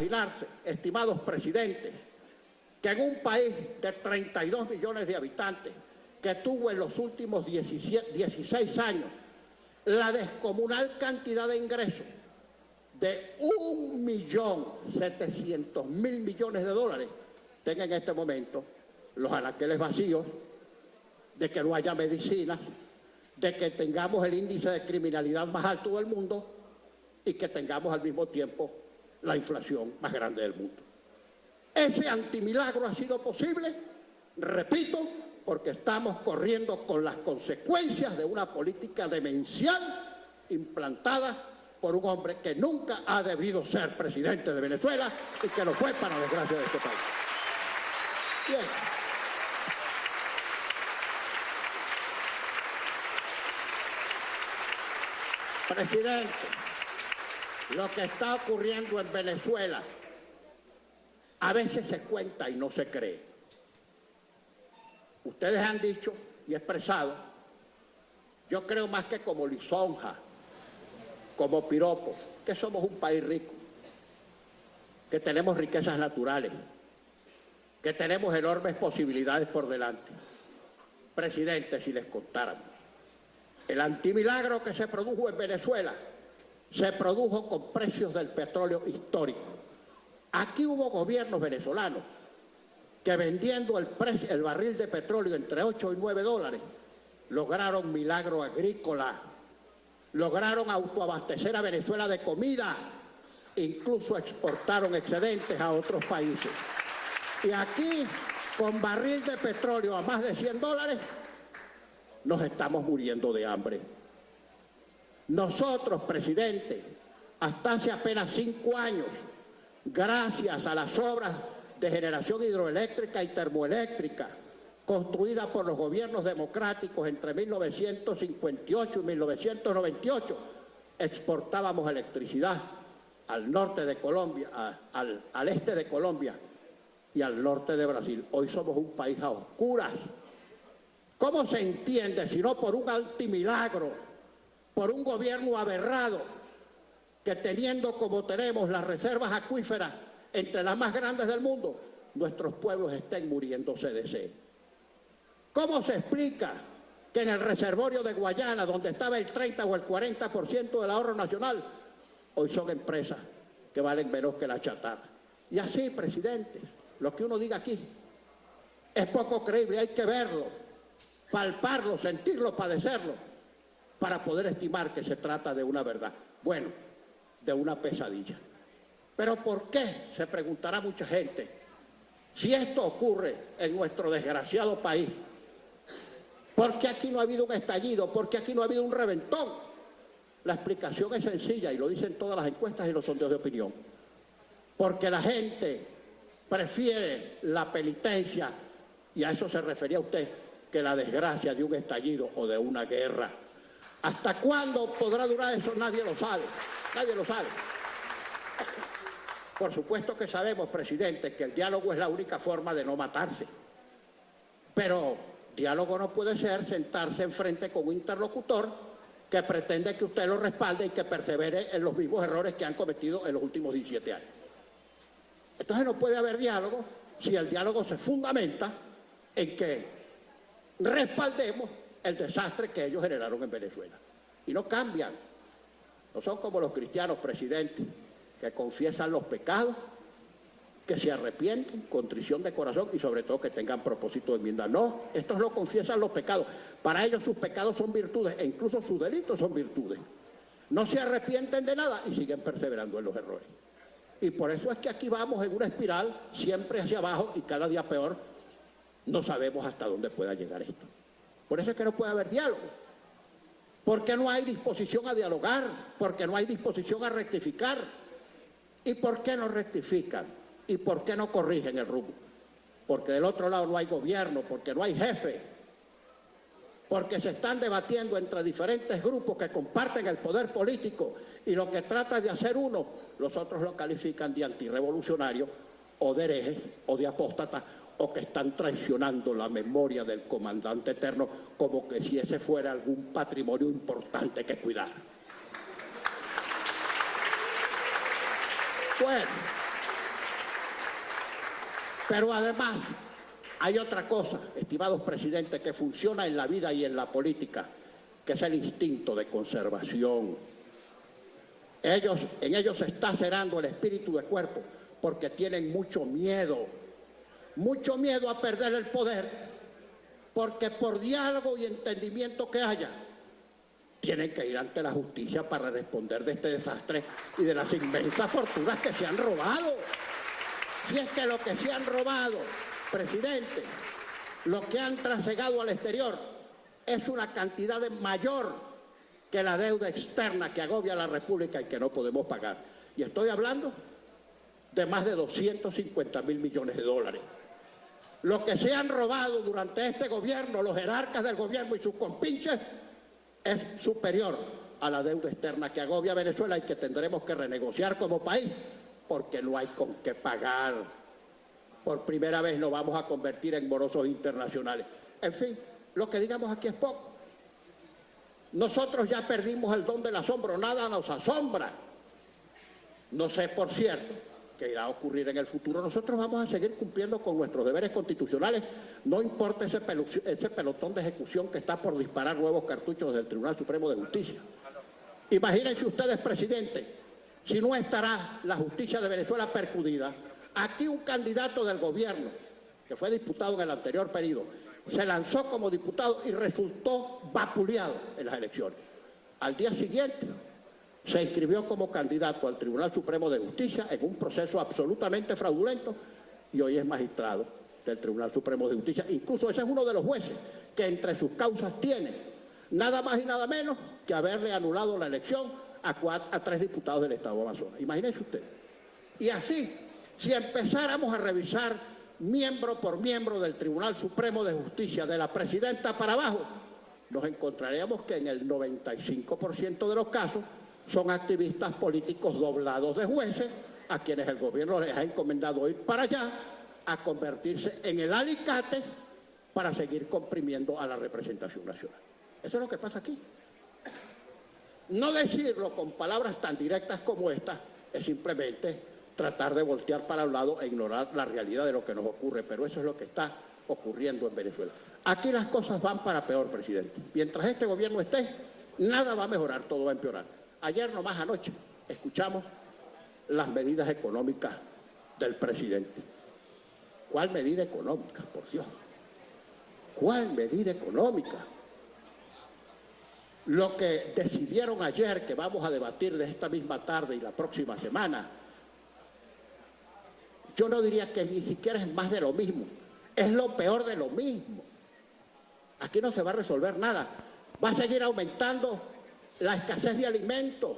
imaginarse, estimados presidentes, que en un país de 32 millones de habitantes, que tuvo en los últimos 16 años la descomunal cantidad de ingresos de 1.700.000 millones de dólares, tenga en este momento los anaqueles vacíos, de que no haya medicinas, de que tengamos el índice de criminalidad más alto del mundo y que tengamos al mismo tiempo la inflación más grande del mundo. Ese antimilagro ha sido posible, repito, porque estamos corriendo con las consecuencias de una política demencial implantada por un hombre que nunca ha debido ser presidente de Venezuela y que lo fue para desgracia de este país. Bien. Presidente, lo que está ocurriendo en Venezuela a veces se cuenta y no se cree. Ustedes han dicho y expresado, yo creo más que como lisonja, como piropos, que somos un país rico, que tenemos riquezas naturales, que tenemos enormes posibilidades por delante. Presidente, si les contáramos, el antimilagro que se produjo en Venezuela se produjo con precios del petróleo históricos. Aquí hubo gobiernos venezolanos que vendiendo el barril de petróleo entre 8 y 9 dólares lograron milagro agrícola, lograron autoabastecer a Venezuela de comida, incluso exportaron excedentes a otros países. Y aquí, con barril de petróleo a más de 100 dólares, nos estamos muriendo de hambre. Nosotros, presidente, hasta hace apenas 5 años, gracias a las obras de generación hidroeléctrica y termoeléctrica construidas por los gobiernos democráticos entre 1958 y 1998, exportábamos electricidad al norte de Colombia, al este de Colombia y al norte de Brasil. Hoy somos un país a oscuras. ¿Cómo se entiende si no por un antimilagro, por un gobierno aberrado, que teniendo como tenemos las reservas acuíferas entre las más grandes del mundo, nuestros pueblos estén muriéndose de sed? ¿Cómo se explica que en el reservorio de Guayana, donde estaba el 30 o el 40% del ahorro nacional, hoy son empresas que valen menos que la chatarra? Y así, presidente, lo que uno diga aquí es poco creíble, hay que verlo, palparlo, sentirlo, padecerlo, para poder estimar que se trata de una verdad. Bueno, de una pesadilla. ¿Pero por qué? Se preguntará mucha gente. Si esto ocurre en nuestro desgraciado país, ¿por qué aquí no ha habido un estallido? ¿Por qué aquí no ha habido un reventón? La explicación es sencilla y lo dicen todas las encuestas y los sondeos de opinión. Porque la gente prefiere la penitencia, y a eso se refería usted, que la desgracia de un estallido o de una guerra. ¿Hasta cuándo podrá durar eso? Nadie lo sabe. Nadie lo sabe. Por supuesto que sabemos, presidente, que el diálogo es la única forma de no matarse. Pero diálogo no puede ser sentarse enfrente con un interlocutor que pretende que usted lo respalde y que persevere en los mismos errores que han cometido en los últimos 17 años. Entonces no puede haber diálogo si el diálogo se fundamenta en que respaldemos el desastre que ellos generaron en Venezuela. Y no cambian. No son como los cristianos, presidente, que confiesan los pecados, que se arrepienten, contrición de corazón y sobre todo que tengan propósito de enmienda. No, estos no confiesan los pecados. Para ellos sus pecados son virtudes e incluso sus delitos son virtudes. No se arrepienten de nada y siguen perseverando en los errores. Y por eso es que aquí vamos en una espiral siempre hacia abajo y cada día peor. No sabemos hasta dónde pueda llegar esto. Por eso es que no puede haber diálogo. Porque no hay disposición a dialogar, porque no hay disposición a rectificar. ¿Y por qué no rectifican? ¿Y por qué no corrigen el rumbo? Porque del otro lado no hay gobierno, porque no hay jefe, porque se están debatiendo entre diferentes grupos que comparten el poder político y lo que trata de hacer uno, los otros lo califican de antirrevolucionario o de herejes o de apóstatas o que están traicionando la memoria del comandante eterno como que si ese fuera algún patrimonio importante que cuidar. Bueno, Pero además hay otra cosa, estimados presidentes, que funciona en la vida y en la política, que es el instinto de conservación. En ellos se está cerrando el espíritu de cuerpo porque tienen mucho miedo a perder el poder, porque por diálogo y entendimiento que haya, tienen que ir ante la justicia para responder de este desastre y de las inmensas fortunas que se han robado. Si es que lo que se han robado, presidente, lo que han trasegado al exterior, es una cantidad mayor que la deuda externa que agobia a la República y que no podemos pagar. Y estoy hablando de más de 250.000 millones de dólares. Lo que se han robado durante este gobierno, los jerarcas del gobierno y sus compinches, es superior a la deuda externa que agobia a Venezuela y que tendremos que renegociar como país porque no hay con qué pagar. Por primera vez nos vamos a convertir en morosos internacionales. En fin, lo que digamos aquí es poco. Nosotros ya perdimos el don del asombro, nada nos asombra. No sé, por cierto, qué irá a ocurrir en el futuro. Nosotros vamos a seguir cumpliendo con nuestros deberes constitucionales, no importa ese pelotón de ejecución que está por disparar nuevos cartuchos del Tribunal Supremo de Justicia. Imagínense ustedes, presidente, si no estará la justicia de Venezuela percudida. Aquí un candidato del gobierno, que fue diputado en el anterior periodo, se lanzó como diputado y resultó vapuleado en las elecciones. Al día siguiente se inscribió como candidato al Tribunal Supremo de Justicia en un proceso absolutamente fraudulento y hoy es magistrado del Tribunal Supremo de Justicia. Incluso ese es uno de los jueces que entre sus causas tiene nada más y nada menos que haberle anulado la elección a 3 diputados del Estado de Amazonas. Imagínense usted. Y así, si empezáramos a revisar miembro por miembro del Tribunal Supremo de Justicia, de la presidenta para abajo, nos encontraríamos que en el 95% de los casos son activistas políticos doblados de jueces, a quienes el gobierno les ha encomendado ir para allá a convertirse en el alicate para seguir comprimiendo a la representación nacional. Eso es lo que pasa aquí. No decirlo con palabras tan directas como esta es simplemente tratar de voltear para un lado e ignorar la realidad de lo que nos ocurre, pero eso es lo que está ocurriendo en Venezuela. Aquí las cosas van para peor, presidente. Mientras este gobierno esté, nada va a mejorar, todo va a empeorar. Ayer nomás anoche escuchamos las medidas económicas del presidente. ¿Cuál medida económica, por Dios? ¿Cuál medida económica? Lo que decidieron ayer, que vamos a debatir de esta misma tarde y la próxima semana, yo no diría que ni siquiera es más de lo mismo, es lo peor de lo mismo. Aquí no se va a resolver nada. Va a seguir aumentando la escasez de alimentos,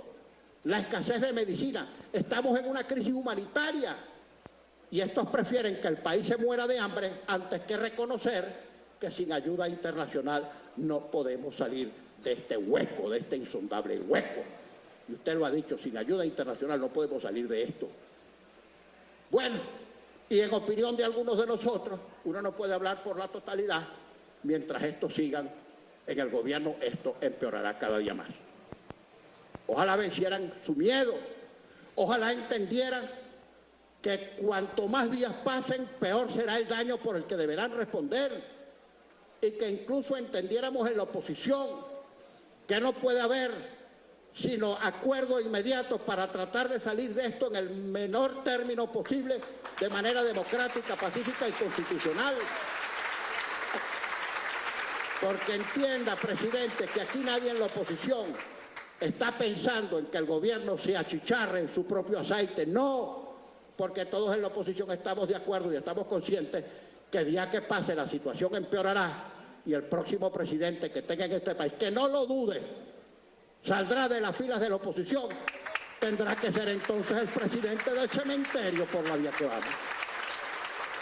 la escasez de medicina. Estamos en una crisis humanitaria y estos prefieren que el país se muera de hambre antes que reconocer que sin ayuda internacional no podemos salir de este hueco, de este insondable hueco. Y usted lo ha dicho, sin ayuda internacional no podemos salir de esto. Bueno, y en opinión de algunos de nosotros, uno no puede hablar por la totalidad, mientras estos sigan en el gobierno, esto empeorará cada día más. Ojalá vencieran su miedo, ojalá entendieran que cuanto más días pasen, peor será el daño por el que deberán responder, y que incluso entendiéramos en la oposición que no puede haber sino acuerdos inmediatos para tratar de salir de esto en el menor término posible, de manera democrática, pacífica y constitucional. Porque entienda, presidente, que aquí nadie en la oposición está pensando en que el gobierno se achicharre en su propio aceite. No, porque todos en la oposición estamos de acuerdo y estamos conscientes que el día que pase la situación empeorará y el próximo presidente que tenga en este país, que no lo dude, saldrá de las filas de la oposición, tendrá que ser entonces el presidente del cementerio por la vía que vamos.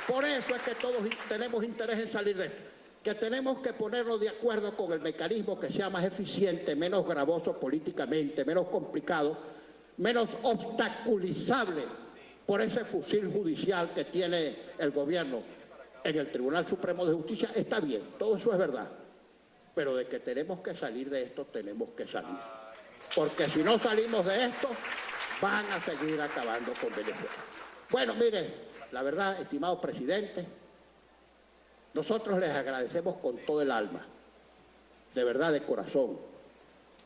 Por eso es que todos tenemos interés en salir de esto, que tenemos que ponernos de acuerdo con el mecanismo que sea más eficiente, menos gravoso políticamente, menos complicado, menos obstaculizable por ese fusil judicial que tiene el gobierno en el Tribunal Supremo de Justicia. Está bien, todo eso es verdad. Pero de que tenemos que salir de esto, tenemos que salir. Porque si no salimos de esto, van a seguir acabando con Venezuela. Bueno, mire, La verdad, estimado presidente, nosotros les agradecemos con todo el alma, de verdad, de corazón,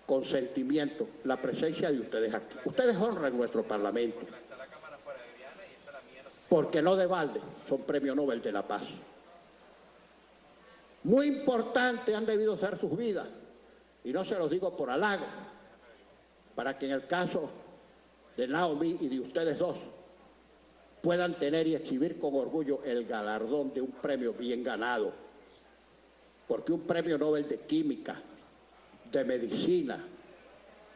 con sentimiento, la presencia de ustedes aquí. Ustedes honran nuestro Parlamento, porque no de balde son Premio Nobel de la Paz. Muy importante han debido ser sus vidas, y no se los digo por halago, para que en el caso de Naomi y de ustedes dos puedan tener y exhibir con orgullo el galardón de un premio bien ganado, porque un premio Nobel de Química, de Medicina,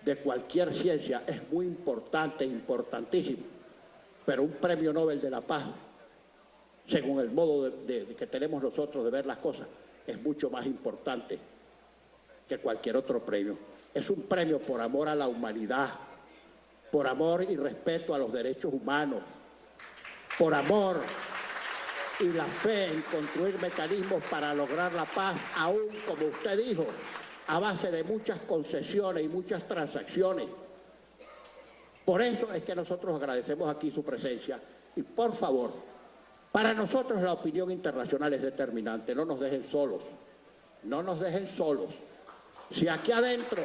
de cualquier ciencia es muy importante, importantísimo, pero un premio Nobel de la Paz, según el modo que tenemos nosotros de ver las cosas, es mucho más importante que cualquier otro premio. Es un premio por amor a la humanidad, por amor y respeto a los derechos humanos, por amor y la fe en construir mecanismos para lograr la paz, aún, como usted dijo, a base de muchas concesiones y muchas transacciones. Por eso es que nosotros agradecemos aquí su presencia y, por favor, para nosotros la opinión internacional es determinante. No nos dejen solos, no nos dejen solos. Si aquí adentro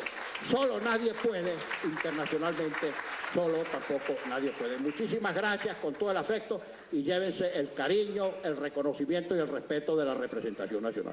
solo nadie puede, internacionalmente solo tampoco nadie puede. Muchísimas gracias, con todo el afecto, y llévense el cariño, el reconocimiento y el respeto de la representación nacional.